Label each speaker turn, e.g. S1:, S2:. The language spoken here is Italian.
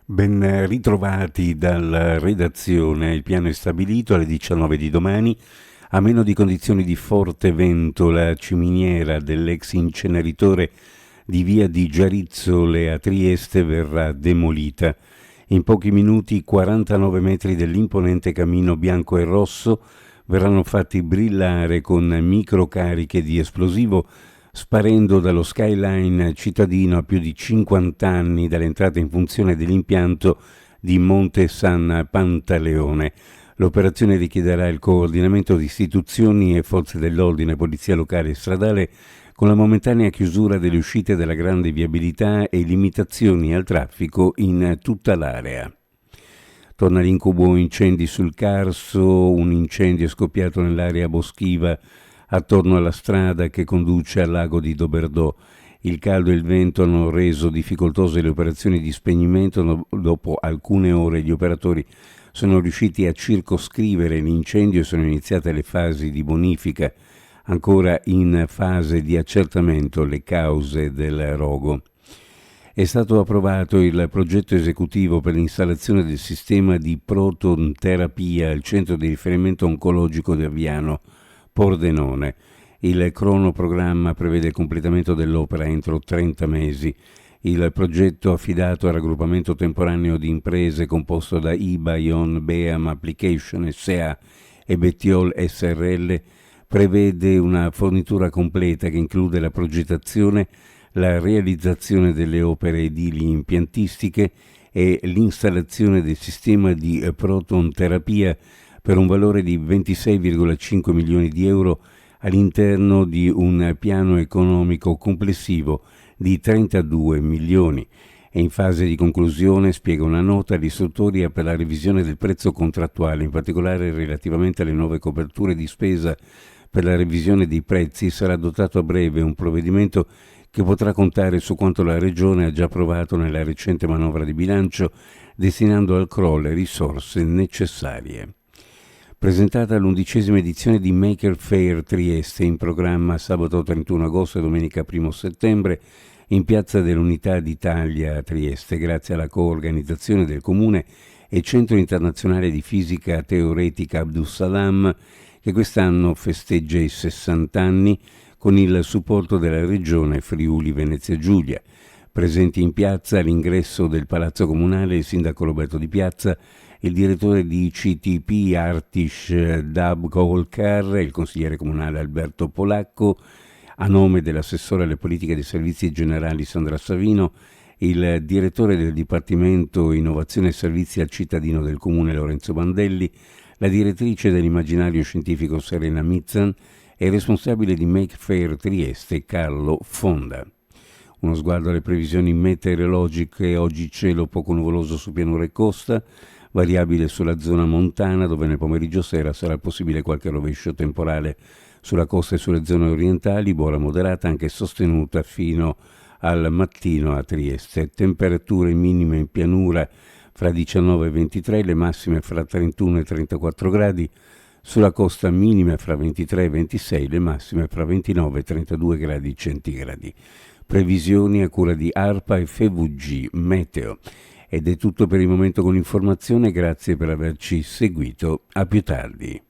S1: Ben ritrovati dalla redazione. Il piano è stabilito alle 19 di domani. A meno di condizioni di forte vento, la ciminiera dell'ex inceneritore di via di Giarizzole a Trieste verrà demolita. In pochi minuti 49 metri dell'imponente camino bianco e rosso verranno fatti brillare con microcariche di esplosivo, sparendo dallo skyline cittadino a più di 50 anni dall'entrata in funzione dell'impianto di Monte San Pantaleone. L'operazione richiederà il coordinamento di istituzioni e forze dell'ordine, polizia locale e stradale, con la momentanea chiusura delle uscite della grande viabilità e limitazioni al traffico in tutta l'area. Torna l'incubo incendi sul Carso. Un incendio è scoppiato nell'area boschiva attorno alla strada che conduce al lago di Doberdò. Il caldo e il vento hanno reso difficoltose le operazioni di spegnimento. Dopo alcune ore gli operatori sono riusciti a circoscrivere l'incendio e sono iniziate le fasi di bonifica, ancora in fase di accertamento le cause del rogo. È stato approvato il progetto esecutivo per l'installazione del sistema di protonterapia al centro di riferimento oncologico di Aviano, Pordenone. Il cronoprogramma prevede il completamento dell'opera entro 30 mesi. Il progetto, affidato al raggruppamento temporaneo di imprese composto da Ibayon Beam Application S.A. e Bettiol S.r.l., prevede una fornitura completa che include la progettazione, la realizzazione delle opere edili impiantistiche e l'installazione del sistema di protonterapia per un valore di 26,5 milioni di euro all'interno di un piano economico complessivo di 32 milioni. È in fase di conclusione, spiega una nota, l'istruttoria per la revisione del prezzo contrattuale, in particolare relativamente alle nuove coperture di spesa per la revisione dei prezzi. Sarà adottato a breve un provvedimento che potrà contare su quanto la Regione ha già approvato nella recente manovra di bilancio, destinando al CRO le risorse necessarie. Presentata l'11ª edizione di Maker Faire Trieste, in programma sabato 31 agosto e domenica 1 settembre in Piazza dell'Unità d'Italia a Trieste, grazie alla coorganizzazione del Comune e Centro Internazionale di Fisica Teoretica Abdus Salam, che quest'anno festeggia i 60 anni con il supporto della Regione Friuli Venezia Giulia. Presenti in piazza all'ingresso del Palazzo Comunale il sindaco Roberto Di Piazza, il direttore di CTP Artish Dabkolkar e il consigliere comunale Alberto Polacco, a nome dell'assessore alle politiche dei servizi generali Sandra Savino, il direttore del Dipartimento Innovazione e Servizi al Cittadino del Comune Lorenzo Bandelli, la direttrice dell'immaginario scientifico Serena Mizzan e il responsabile di Make Faire Trieste Carlo Fonda. Uno sguardo alle previsioni meteorologiche: oggi cielo poco nuvoloso su pianura e costa, variabile sulla zona montana, dove nel pomeriggio sera sarà possibile qualche rovescio temporale sulla costa e sulle zone orientali, buona moderata anche sostenuta fino al mattino a Trieste. Temperature minime in pianura fra 19 e 23, le massime fra 31 e 34 gradi, sulla costa minime fra 23 e 26, le massime fra 29 e 32 gradi centigradi. Previsioni a cura di ARPA e FVG Meteo. Ed è tutto per il momento con l'informazione, grazie per averci seguito, a più tardi.